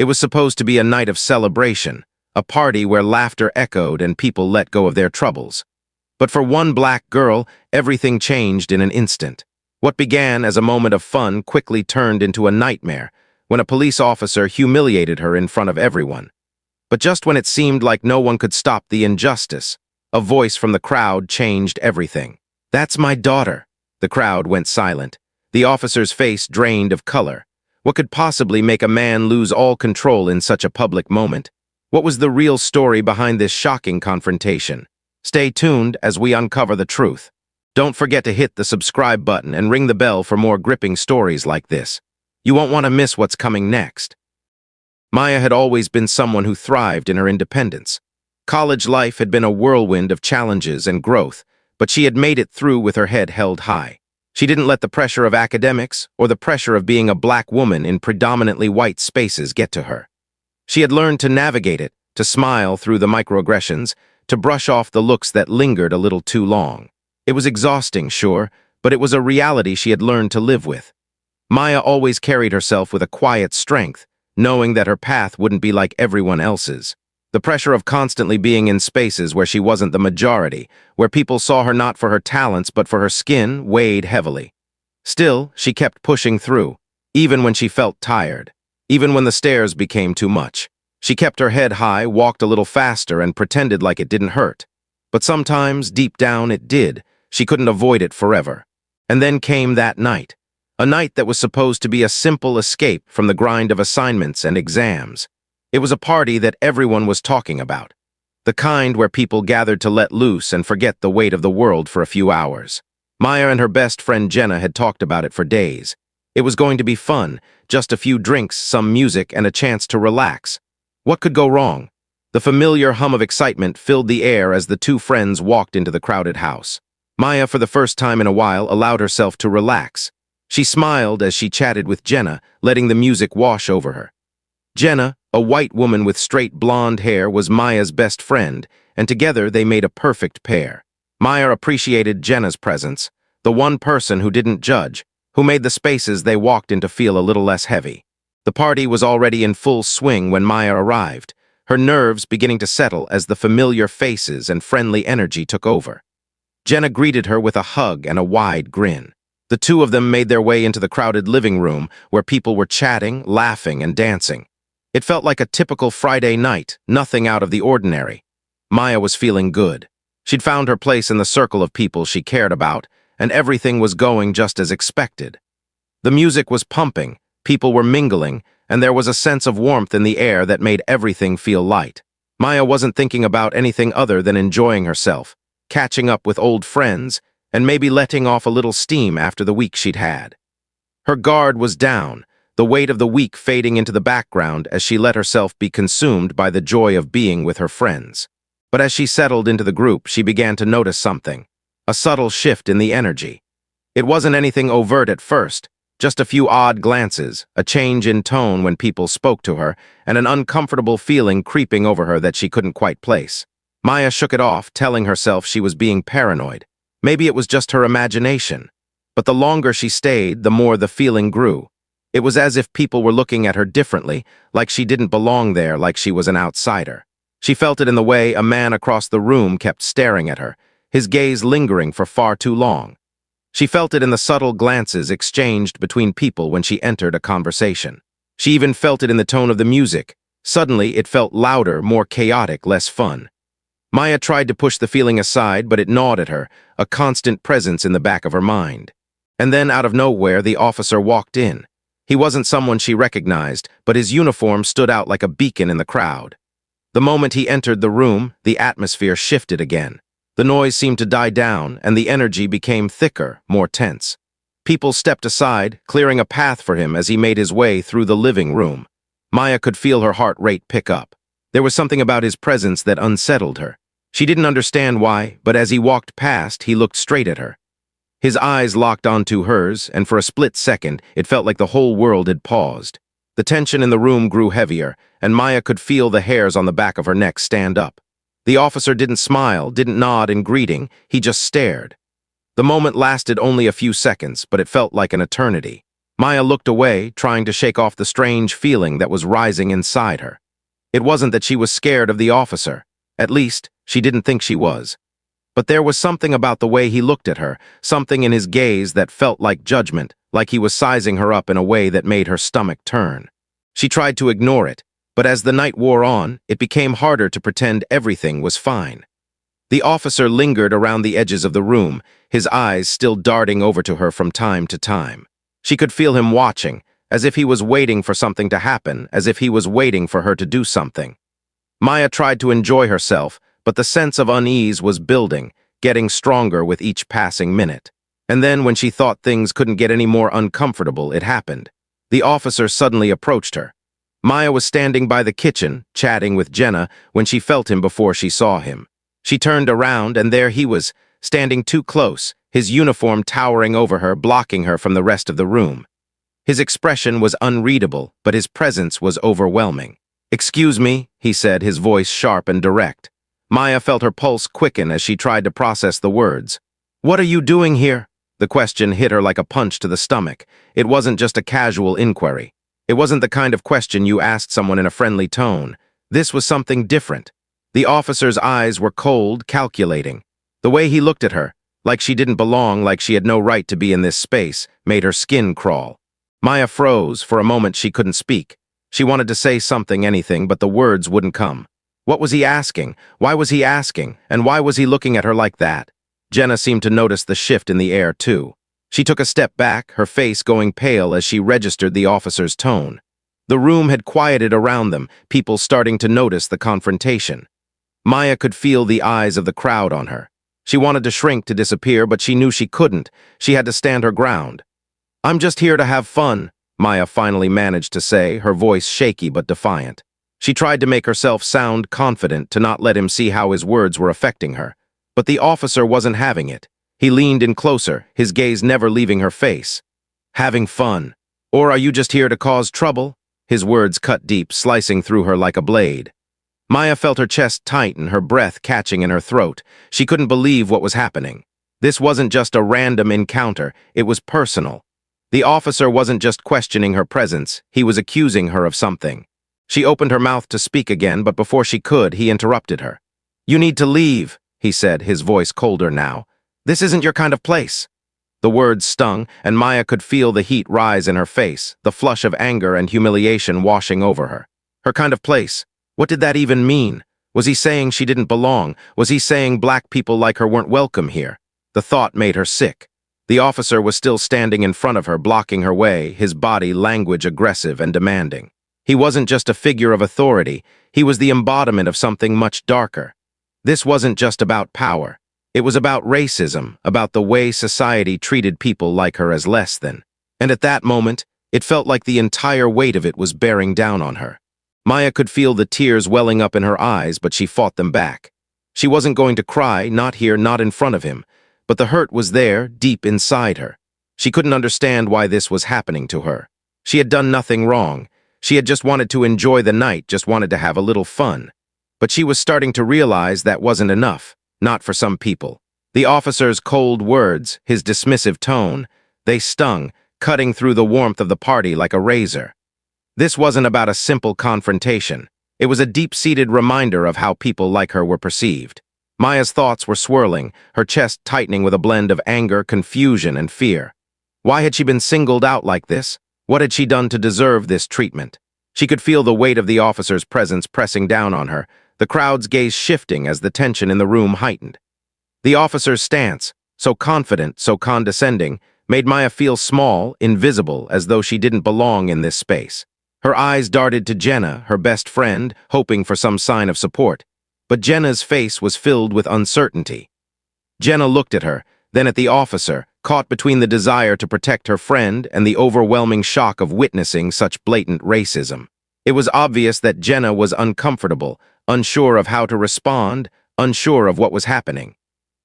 It was supposed to be a night of celebration, a party where laughter echoed and people let go of their troubles. But for one black girl, everything changed in an instant. What began as a moment of fun quickly turned into a nightmare when a police officer humiliated her in front of everyone. But just when it seemed like no one could stop the injustice, a voice from the crowd changed everything. "That's my daughter." The crowd went silent. The officer's face drained of color. What could possibly make a man lose all control in such a public moment? What was the real story behind this shocking confrontation? Stay tuned as we uncover the truth. Don't forget to hit the subscribe button and ring the bell for more gripping stories like this. You won't want to miss what's coming next. Maya had always been someone who thrived in her independence. College life had been a whirlwind of challenges and growth, but she had made it through with her head held high. She didn't let the pressure of academics or the pressure of being a black woman in predominantly white spaces get to her. She had learned to navigate it, to smile through the microaggressions, to brush off the looks that lingered a little too long. It was exhausting, sure, but it was a reality she had learned to live with. Maya always carried herself with a quiet strength, knowing that her path wouldn't be like everyone else's. The pressure of constantly being in spaces where she wasn't the majority, where people saw her not for her talents but for her skin, weighed heavily. Still, she kept pushing through, even when she felt tired, even when the stairs became too much. She kept her head high, walked a little faster, and pretended like it didn't hurt. But sometimes, deep down, it did. She couldn't avoid it forever. And then came that night. A night that was supposed to be a simple escape from the grind of assignments and exams. It was a party that everyone was talking about. The kind where people gathered to let loose and forget the weight of the world for a few hours. Maya and her best friend Jenna had talked about it for days. It was going to be fun, just a few drinks, some music, and a chance to relax. What could go wrong? The familiar hum of excitement filled the air as the two friends walked into the crowded house. Maya, for the first time in a while, allowed herself to relax. She smiled as she chatted with Jenna, letting the music wash over her. Jenna, a white woman with straight blonde hair, was Maya's best friend, and together they made a perfect pair. Maya appreciated Jenna's presence, the one person who didn't judge, who made the spaces they walked into feel a little less heavy. The party was already in full swing when Maya arrived, her nerves beginning to settle as the familiar faces and friendly energy took over. Jenna greeted her with a hug and a wide grin. The two of them made their way into the crowded living room where people were chatting, laughing, and dancing. It felt like a typical Friday night, nothing out of the ordinary. Maya was feeling good. She'd found her place in the circle of people she cared about, and everything was going just as expected. The music was pumping, people were mingling, and there was a sense of warmth in the air that made everything feel light. Maya wasn't thinking about anything other than enjoying herself, catching up with old friends, and maybe letting off a little steam after the week she'd had. Her guard was down, the weight of the week fading into the background as she let herself be consumed by the joy of being with her friends. But as she settled into the group, she began to notice something, a subtle shift in the energy. It wasn't anything overt at first, just a few odd glances, a change in tone when people spoke to her, and an uncomfortable feeling creeping over her that she couldn't quite place. Maya shook it off, telling herself she was being paranoid. Maybe it was just her imagination. But the longer she stayed, the more the feeling grew. It was as if people were looking at her differently, like she didn't belong there, like she was an outsider. She felt it in the way a man across the room kept staring at her, his gaze lingering for far too long. She felt it in the subtle glances exchanged between people when she entered a conversation. She even felt it in the tone of the music. Suddenly, it felt louder, more chaotic, less fun. Maya tried to push the feeling aside, but it gnawed at her, a constant presence in the back of her mind. And then, out of nowhere, the officer walked in. He wasn't someone she recognized, but his uniform stood out like a beacon in the crowd. The moment he entered the room, the atmosphere shifted again. The noise seemed to die down, and the energy became thicker, more tense. People stepped aside, clearing a path for him as he made his way through the living room. Maya could feel her heart rate pick up. There was something about his presence that unsettled her. She didn't understand why, but as he walked past, he looked straight at her. His eyes locked onto hers, and for a split second, it felt like the whole world had paused. The tension in the room grew heavier, and Maya could feel the hairs on the back of her neck stand up. The officer didn't smile, didn't nod in greeting, he just stared. The moment lasted only a few seconds, but it felt like an eternity. Maya looked away, trying to shake off the strange feeling that was rising inside her. It wasn't that she was scared of the officer. At least, she didn't think she was. But there was something about the way he looked at her, something in his gaze that felt like judgment, like he was sizing her up in a way that made her stomach turn. She tried to ignore it, but as the night wore on, it became harder to pretend everything was fine. The officer lingered around the edges of the room, his eyes still darting over to her from time to time. She could feel him watching, as if he was waiting for something to happen, as if he was waiting for her to do something. Maya tried to enjoy herself, but the sense of unease was building, getting stronger with each passing minute. And then, when she thought things couldn't get any more uncomfortable, it happened. The officer suddenly approached her. Maya was standing by the kitchen, chatting with Jenna, when she felt him before she saw him. She turned around, and there he was, standing too close, his uniform towering over her, blocking her from the rest of the room. His expression was unreadable, but his presence was overwhelming. "Excuse me," he said, his voice sharp and direct. Maya felt her pulse quicken as she tried to process the words. "What are you doing here?" The question hit her like a punch to the stomach. It wasn't just a casual inquiry. It wasn't the kind of question you asked someone in a friendly tone. This was something different. The officer's eyes were cold, calculating. The way he looked at her, like she didn't belong, like she had no right to be in this space, made her skin crawl. Maya froze. For a moment she couldn't speak. She wanted to say something, anything, but the words wouldn't come. What was he asking? Why was he asking? And why was he looking at her like that? Jenna seemed to notice the shift in the air, too. She took a step back, her face going pale as she registered the officer's tone. The room had quieted around them, people starting to notice the confrontation. Maya could feel the eyes of the crowd on her. She wanted to shrink, to disappear, but she knew she couldn't. She had to stand her ground. "I'm just here to have fun," Maya finally managed to say, her voice shaky but defiant. She tried to make herself sound confident, to not let him see how his words were affecting her. But the officer wasn't having it. He leaned in closer, his gaze never leaving her face. "Having fun? Or are you just here to cause trouble?" His words cut deep, slicing through her like a blade. Maya felt her chest tighten, her breath catching in her throat. She couldn't believe what was happening. This wasn't just a random encounter, it was personal. The officer wasn't just questioning her presence, he was accusing her of something. She opened her mouth to speak again, but before she could, he interrupted her. "You need to leave," he said, his voice colder now. "This isn't your kind of place." The words stung, and Maya could feel the heat rise in her face, the flush of anger and humiliation washing over her. Her kind of place. What did that even mean? Was he saying she didn't belong? Was he saying black people like her weren't welcome here? The thought made her sick. The officer was still standing in front of her, blocking her way, his body language aggressive and demanding. He wasn't just a figure of authority, he was the embodiment of something much darker. This wasn't just about power. It was about racism, about the way society treated people like her as less than. And at that moment, it felt like the entire weight of it was bearing down on her. Maya could feel the tears welling up in her eyes, but she fought them back. She wasn't going to cry, not here, not in front of him. But the hurt was there, deep inside her. She couldn't understand why this was happening to her. She had done nothing wrong. She had just wanted to enjoy the night, just wanted to have a little fun. But she was starting to realize that wasn't enough, not for some people. The officer's cold words, his dismissive tone, they stung, cutting through the warmth of the party like a razor. This wasn't about a simple confrontation. It was a deep-seated reminder of how people like her were perceived. Maya's thoughts were swirling, her chest tightening with a blend of anger, confusion, and fear. Why had she been singled out like this? What had she done to deserve this treatment? She could feel the weight of the officer's presence pressing down on her, the crowd's gaze shifting as the tension in the room heightened. The officer's stance, so confident, so condescending, made Maya feel small, invisible, as though she didn't belong in this space. Her eyes darted to Jenna, her best friend, hoping for some sign of support. But Jenna's face was filled with uncertainty. Jenna looked at her, then at the officer, caught between the desire to protect her friend and the overwhelming shock of witnessing such blatant racism. It was obvious that Jenna was uncomfortable, unsure of how to respond, unsure of what was happening.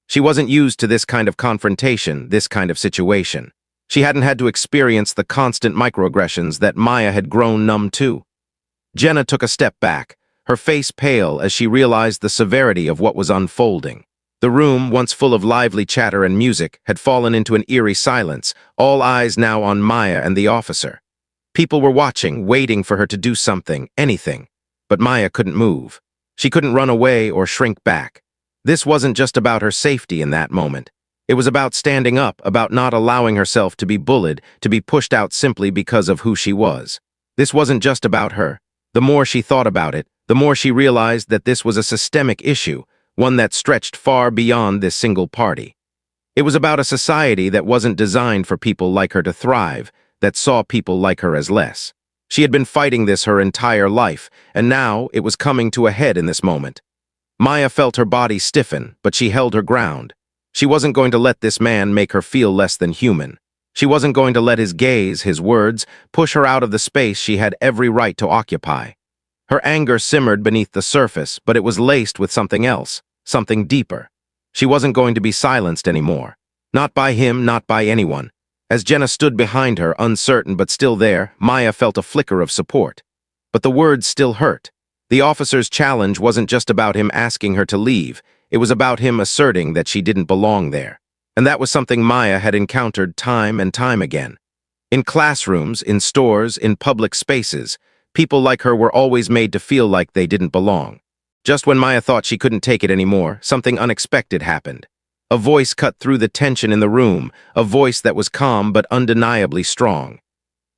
She wasn't used to this kind of confrontation, this kind of situation. She hadn't had to experience the constant microaggressions that Maya had grown numb to. Jenna took a step back, her face pale as she realized the severity of what was unfolding. The room, once full of lively chatter and music, had fallen into an eerie silence, all eyes now on Maya and the officer. People were watching, waiting for her to do something, anything. But Maya couldn't move. She couldn't run away or shrink back. This wasn't just about her safety in that moment. It was about standing up, about not allowing herself to be bullied, to be pushed out simply because of who she was. This wasn't just about her. The more she thought about it, the more she realized that this was a systemic issue, one that stretched far beyond this single party. It was about a society that wasn't designed for people like her to thrive, that saw people like her as less. She had been fighting this her entire life, and now it was coming to a head in this moment. Maya felt her body stiffen, but she held her ground. She wasn't going to let this man make her feel less than human. She wasn't going to let his gaze, his words, push her out of the space she had every right to occupy. Her anger simmered beneath the surface, but it was laced with something else, something deeper. She wasn't going to be silenced anymore. Not by him, not by anyone. As Jenna stood behind her, uncertain but still there, Maya felt a flicker of support. But the words still hurt. The officer's challenge wasn't just about him asking her to leave. It was about him asserting that she didn't belong there. And that was something Maya had encountered time and time again. In classrooms, in stores, in public spaces, people like her were always made to feel like they didn't belong. Just when Maya thought she couldn't take it anymore, something unexpected happened. A voice cut through the tension in the room, a voice that was calm but undeniably strong.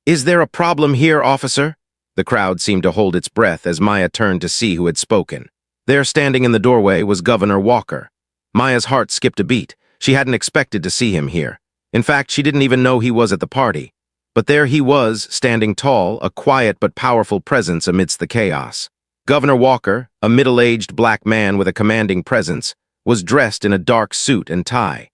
"Is there a problem here, officer?" The crowd seemed to hold its breath as Maya turned to see who had spoken. There, standing in the doorway, was Governor Walker. Maya's heart skipped a beat. She hadn't expected to see him here. In fact, she didn't even know he was at the party. But there he was, standing tall, a quiet but powerful presence amidst the chaos. Governor Walker, a middle-aged black man with a commanding presence, was dressed in a dark suit and tie.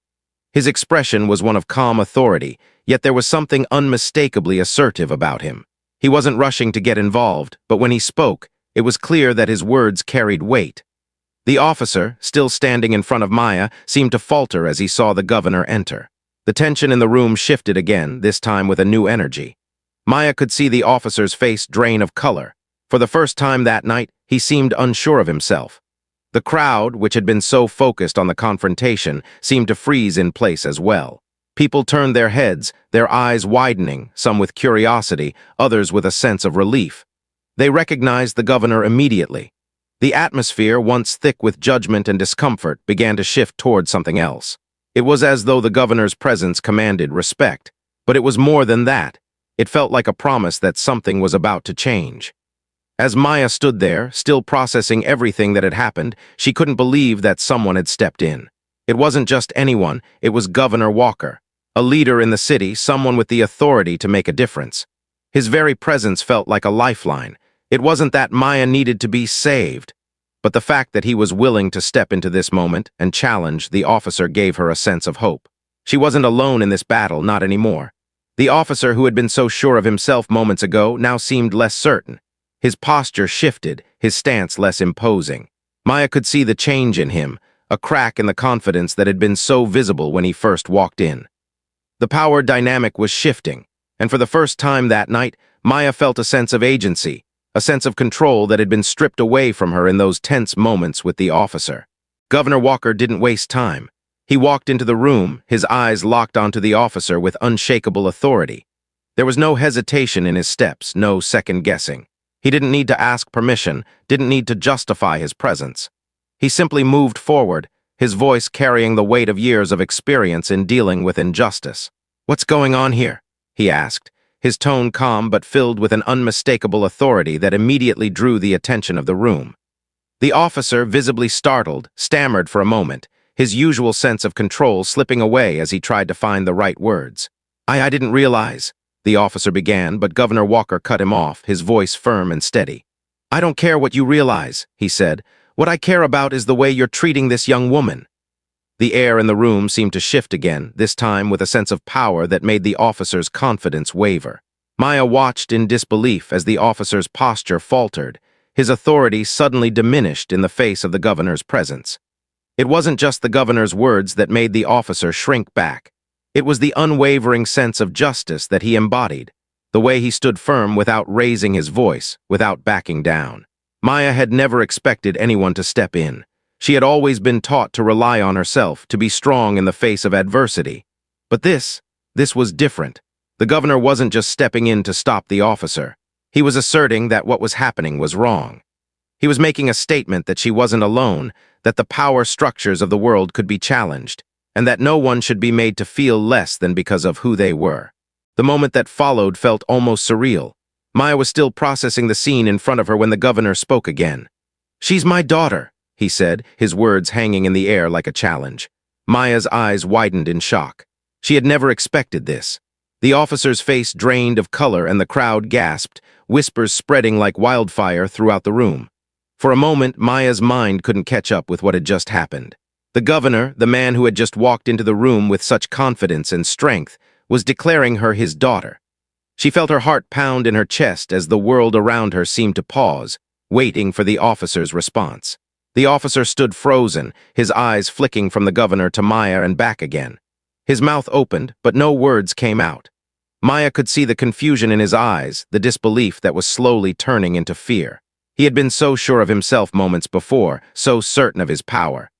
His expression was one of calm authority, yet there was something unmistakably assertive about him. He wasn't rushing to get involved, but when he spoke, it was clear that his words carried weight. The officer, still standing in front of Maya, seemed to falter as he saw the governor enter. The tension in the room shifted again, this time with a new energy. Maya could see the officer's face drain of color. For the first time that night, he seemed unsure of himself. The crowd, which had been so focused on the confrontation, seemed to freeze in place as well. People turned their heads, their eyes widening, some with curiosity, others with a sense of relief. They recognized the governor immediately. The atmosphere, once thick with judgment and discomfort, began to shift toward something else. It was as though the governor's presence commanded respect. But it was more than that. It felt like a promise that something was about to change. As Maya stood there, still processing everything that had happened, she couldn't believe that someone had stepped in. It wasn't just anyone, it was Governor Walker, a leader in the city, someone with the authority to make a difference. His very presence felt like a lifeline. It wasn't that Maya needed to be saved, but the fact that he was willing to step into this moment and challenge the officer gave her a sense of hope. She wasn't alone in this battle, not anymore. The officer who had been so sure of himself moments ago now seemed less certain. His posture shifted, his stance less imposing. Maya could see the change in him, a crack in the confidence that had been so visible when he first walked in. The power dynamic was shifting, and for the first time that night, Maya felt a sense of agency, a sense of control that had been stripped away from her in those tense moments with the officer. Governor Walker didn't waste time. He walked into the room, his eyes locked onto the officer with unshakable authority. There was no hesitation in his steps, no second-guessing. He didn't need to ask permission, didn't need to justify his presence. He simply moved forward, his voice carrying the weight of years of experience in dealing with injustice. "What's going on here?" he asked, his tone calm but filled with an unmistakable authority that immediately drew the attention of the room. The officer, visibly startled, stammered for a moment, his usual sense of control slipping away as he tried to find the right words. I didn't realize," the officer began, but Governor Walker cut him off, his voice firm and steady. "I don't care what you realize," he said. "What I care about is the way you're treating this young woman." The air in the room seemed to shift again, this time with a sense of power that made the officer's confidence waver. Maya watched in disbelief as the officer's posture faltered, his authority suddenly diminished in the face of the governor's presence. It wasn't just the governor's words that made the officer shrink back. It was the unwavering sense of justice that he embodied, the way he stood firm without raising his voice, without backing down. Maya had never expected anyone to step in. She had always been taught to rely on herself, to be strong in the face of adversity. But this was different. The governor wasn't just stepping in to stop the officer. He was asserting that what was happening was wrong. He was making a statement that she wasn't alone, that the power structures of the world could be challenged, and that no one should be made to feel less than because of who they were. The moment that followed felt almost surreal. Maya was still processing the scene in front of her when the governor spoke again. "She's my daughter," he said, his words hanging in the air like a challenge. Maya's eyes widened in shock. She had never expected this. The officer's face drained of color and the crowd gasped, whispers spreading like wildfire throughout the room. For a moment, Maya's mind couldn't catch up with what had just happened. The governor, the man who had just walked into the room with such confidence and strength, was declaring her his daughter. She felt her heart pound in her chest as the world around her seemed to pause, waiting for the officer's response. The officer stood frozen, his eyes flicking from the governor to Maya and back again. His mouth opened, but no words came out. Maya could see the confusion in his eyes, the disbelief that was slowly turning into fear. He had been so sure of himself moments before, so certain of his power.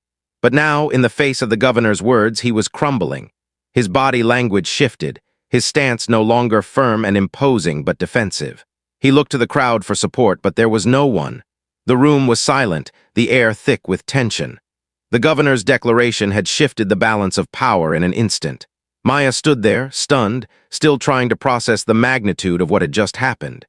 But now, in the face of the governor's words, he was crumbling. His body language shifted, his stance no longer firm and imposing but defensive. He looked to the crowd for support, but there was no one. The room was silent, the air thick with tension. The governor's declaration had shifted the balance of power in an instant. Maya stood there, stunned, still trying to process the magnitude of what had just happened.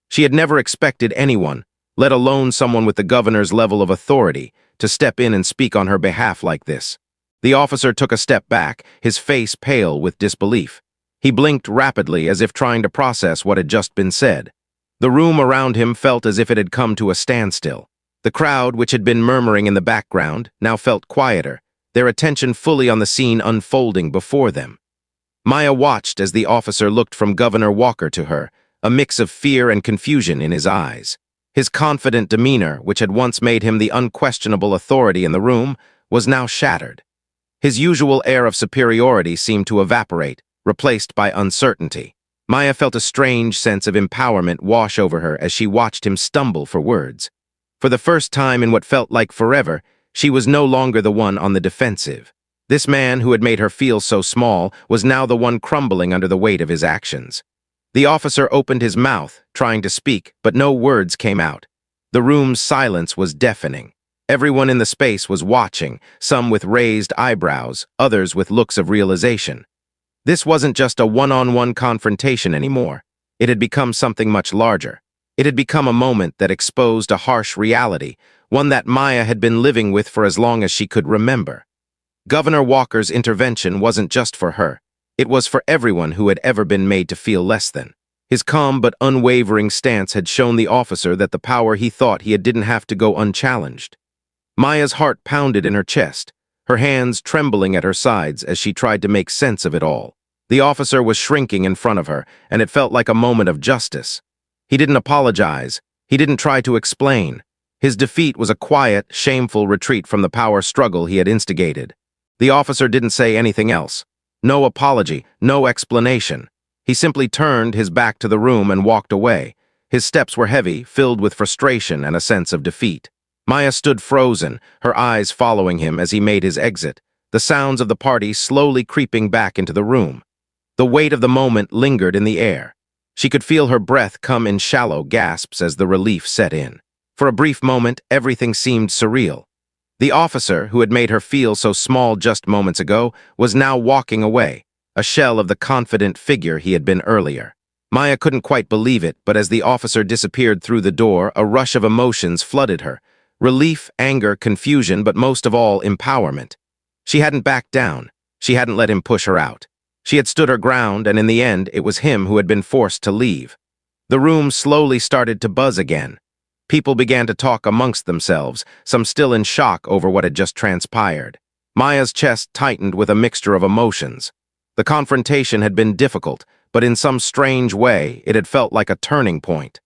She had never expected anyone, let alone someone with the governor's level of authority, to step in and speak on her behalf like this. The officer took a step back, his face pale with disbelief. He blinked rapidly as if trying to process what had just been said. The room around him felt as if it had come to a standstill. The crowd, which had been murmuring in the background, now felt quieter, their attention fully on the scene unfolding before them. Maya watched as the officer looked from Governor Walker to her, a mix of fear and confusion in his eyes. His confident demeanor, which had once made him the unquestionable authority in the room, was now shattered. His usual air of superiority seemed to evaporate, replaced by uncertainty. Maya felt a strange sense of empowerment wash over her as she watched him stumble for words. For the first time in what felt like forever, she was no longer the one on the defensive. This man who had made her feel so small was now the one crumbling under the weight of his actions. The officer opened his mouth, trying to speak, but no words came out. The room's silence was deafening. Everyone in the space was watching, some with raised eyebrows, others with looks of realization. This wasn't just a one-on-one confrontation anymore. It had become something much larger. It had become a moment that exposed a harsh reality, one that Maya had been living with for as long as she could remember. Governor Walker's intervention wasn't just for her. It was for everyone who had ever been made to feel less than. His calm but unwavering stance had shown the officer that the power he thought he had didn't have to go unchallenged. Maya's heart pounded in her chest, her hands trembling at her sides as she tried to make sense of it all. The officer was shrinking in front of her, and it felt like a moment of justice. He didn't apologize. He didn't try to explain. His defeat was a quiet, shameful retreat from the power struggle he had instigated. The officer didn't say anything else. No apology, no explanation. He simply turned his back to the room and walked away. His steps were heavy, filled with frustration and a sense of defeat. Maya stood frozen, her eyes following him as he made his exit, the sounds of the party slowly creeping back into the room. The weight of the moment lingered in the air. She could feel her breath come in shallow gasps as the relief set in. For a brief moment, everything seemed surreal. The officer, who had made her feel so small just moments ago, was now walking away, a shell of the confident figure he had been earlier. Maya couldn't quite believe it, but as the officer disappeared through the door, a rush of emotions flooded her. Relief, anger, confusion, but most of all, empowerment. She hadn't backed down. She hadn't let him push her out. She had stood her ground, and in the end, it was him who had been forced to leave. The room slowly started to buzz again. People began to talk amongst themselves, some still in shock over what had just transpired. Maya's chest tightened with a mixture of emotions. The confrontation had been difficult, but in some strange way, it had felt like a turning point.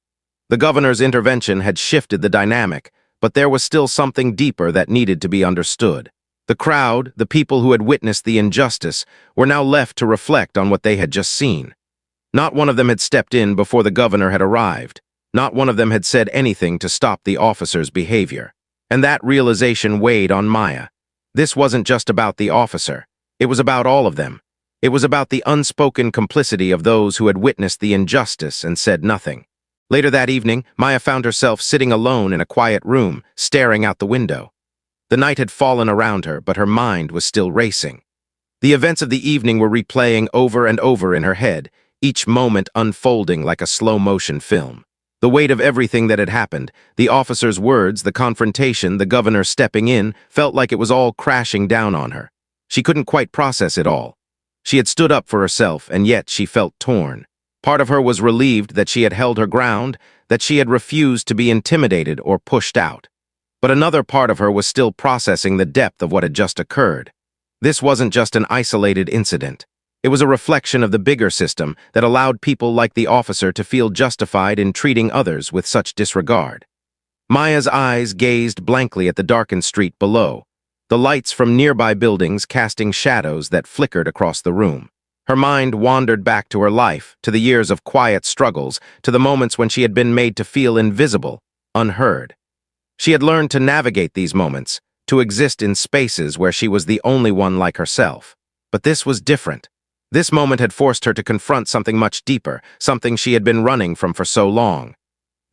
The governor's intervention had shifted the dynamic, but there was still something deeper that needed to be understood. The crowd, the people who had witnessed the injustice, were now left to reflect on what they had just seen. Not one of them had stepped in before the governor had arrived. Not one of them had said anything to stop the officer's behavior. And that realization weighed on Maya. This wasn't just about the officer. It was about all of them. It was about the unspoken complicity of those who had witnessed the injustice and said nothing. Later that evening, Maya found herself sitting alone in a quiet room, staring out the window. The night had fallen around her, but her mind was still racing. The events of the evening were replaying over and over in her head, each moment unfolding like a slow-motion film. The weight of everything that had happened, the officer's words, the confrontation, the governor stepping in, felt like it was all crashing down on her. She couldn't quite process it all. She had stood up for herself, and yet she felt torn. Part of her was relieved that she had held her ground, that she had refused to be intimidated or pushed out. But another part of her was still processing the depth of what had just occurred. This wasn't just an isolated incident. It was a reflection of the bigger system that allowed people like the officer to feel justified in treating others with such disregard. Maya's eyes gazed blankly at the darkened street below, the lights from nearby buildings casting shadows that flickered across the room. Her mind wandered back to her life, to the years of quiet struggles, to the moments when she had been made to feel invisible, unheard. She had learned to navigate these moments, to exist in spaces where she was the only one like herself. But this was different. This moment had forced her to confront something much deeper, something she had been running from for so long.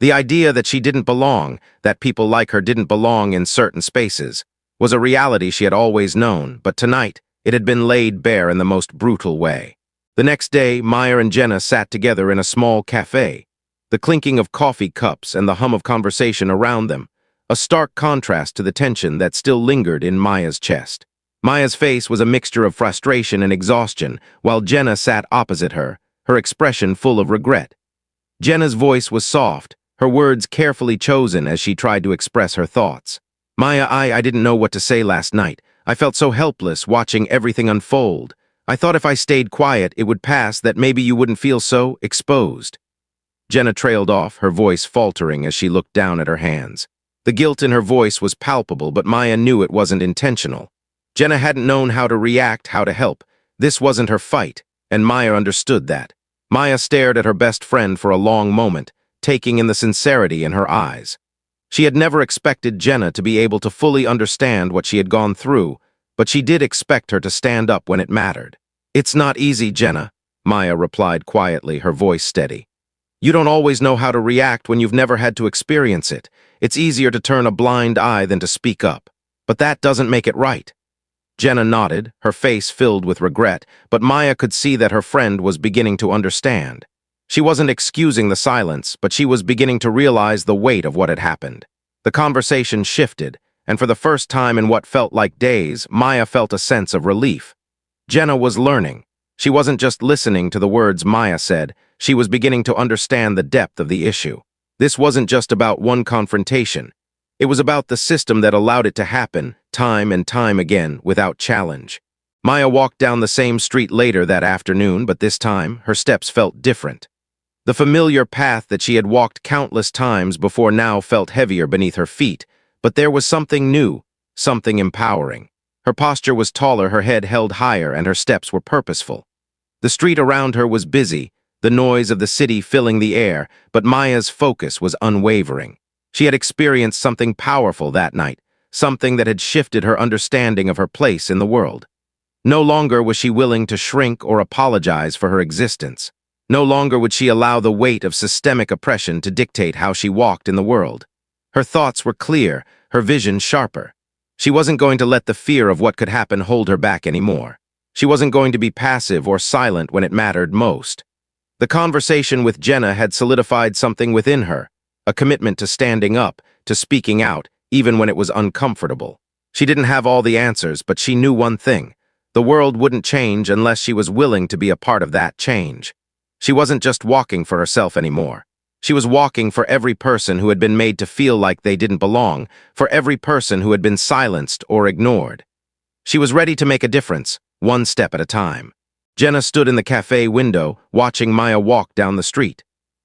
The idea that she didn't belong, that people like her didn't belong in certain spaces, was a reality she had always known, but tonight, it had been laid bare in the most brutal way. The next day, Maya and Jenna sat together in a small cafe, the clinking of coffee cups and the hum of conversation around them, a stark contrast to the tension that still lingered in Maya's chest. Maya's face was a mixture of frustration and exhaustion, while Jenna sat opposite her, her expression full of regret. Jenna's voice was soft, her words carefully chosen as she tried to express her thoughts. Maya, I didn't know what to say last night. I felt so helpless watching everything unfold. I thought if I stayed quiet, it would pass, that maybe you wouldn't feel so exposed. Jenna trailed off, her voice faltering as she looked down at her hands. The guilt in her voice was palpable, but Maya knew it wasn't intentional. Jenna hadn't known how to react, how to help. This wasn't her fight, and Maya understood that. Maya stared at her best friend for a long moment, taking in the sincerity in her eyes. She had never expected Jenna to be able to fully understand what she had gone through, but she did expect her to stand up when it mattered. "It's not easy, Jenna," Maya replied quietly, her voice steady. "You don't always know how to react when you've never had to experience it. It's easier to turn a blind eye than to speak up. But that doesn't make it right." Jenna nodded, her face filled with regret, but Maya could see that her friend was beginning to understand. She wasn't excusing the silence, but she was beginning to realize the weight of what had happened. The conversation shifted, and for the first time in what felt like days, Maya felt a sense of relief. Jenna was learning. She wasn't just listening to the words Maya said, she was beginning to understand the depth of the issue. This wasn't just about one confrontation. It was about the system that allowed it to happen, time and time again, without challenge. Maya walked down the same street later that afternoon, but this time, her steps felt different. The familiar path that she had walked countless times before now felt heavier beneath her feet, but there was something new, something empowering. Her posture was taller, her head held higher, and her steps were purposeful. The street around her was busy, the noise of the city filling the air, but Maya's focus was unwavering. She had experienced something powerful that night, something that had shifted her understanding of her place in the world. No longer was she willing to shrink or apologize for her existence. No longer would she allow the weight of systemic oppression to dictate how she walked in the world. Her thoughts were clear, her vision sharper. She wasn't going to let the fear of what could happen hold her back anymore. She wasn't going to be passive or silent when it mattered most. The conversation with Jenna had solidified something within her, a commitment to standing up, to speaking out, even when it was uncomfortable. She didn't have all the answers, but she knew one thing. The world wouldn't change unless she was willing to be a part of that change. She wasn't just walking for herself anymore. She was walking for every person who had been made to feel like they didn't belong, for every person who had been silenced or ignored. She was ready to make a difference, one step at a time. Jenna stood in the cafe window, watching Maya walk down the street.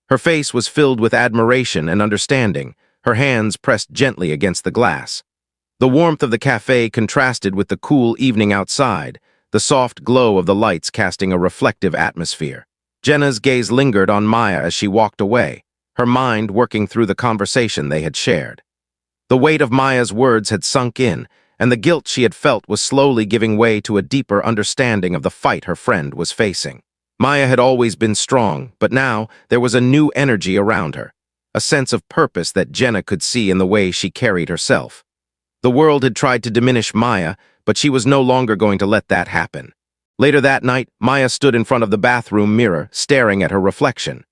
Her face was filled with admiration and understanding, her hands pressed gently against the glass. The warmth of the cafe contrasted with the cool evening outside, the soft glow of the lights casting a reflective atmosphere. Jenna's gaze lingered on Maya as she walked away, her mind working through the conversation they had shared. The weight of Maya's words had sunk in, and the guilt she had felt was slowly giving way to a deeper understanding of the fight her friend was facing. Maya had always been strong, but now there was a new energy around her, a sense of purpose that Jenna could see in the way she carried herself. The world had tried to diminish Maya, but she was no longer going to let that happen. Later that night, Maya stood in front of the bathroom mirror, staring at her reflection.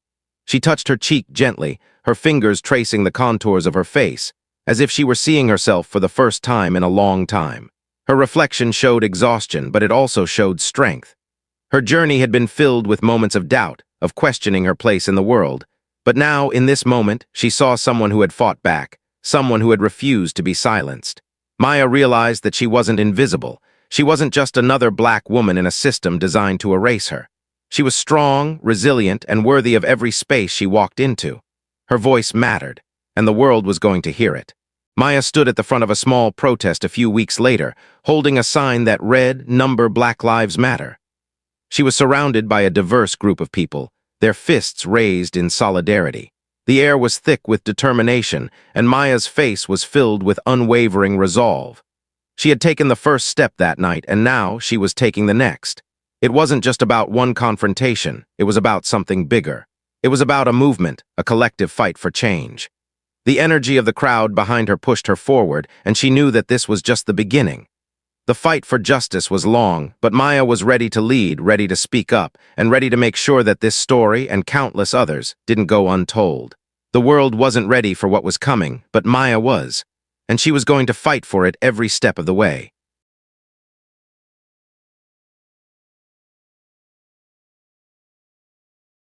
She touched her cheek gently, her fingers tracing the contours of her face, as if she were seeing herself for the first time in a long time. Her reflection showed exhaustion, but it also showed strength. Her journey had been filled with moments of doubt, of questioning her place in the world. But now, in this moment, she saw someone who had fought back, someone who had refused to be silenced. Maya realized that she wasn't invisible. She wasn't just another black woman in a system designed to erase her. She was strong, resilient, and worthy of every space she walked into. Her voice mattered, and the world was going to hear it. Maya stood at the front of a small protest a few weeks later, holding a sign that read, "Number Black Lives Matter." She was surrounded by a diverse group of people, their fists raised in solidarity. The air was thick with determination, and Maya's face was filled with unwavering resolve. She had taken the first step that night, and now she was taking the next. It wasn't just about one confrontation, it was about something bigger. It was about a movement, a collective fight for change. The energy of the crowd behind her pushed her forward, and she knew that this was just the beginning. The fight for justice was long, but Maya was ready to lead, ready to speak up, and ready to make sure that this story and countless others didn't go untold. The world wasn't ready for what was coming, but Maya was, and she was going to fight for it every step of the way.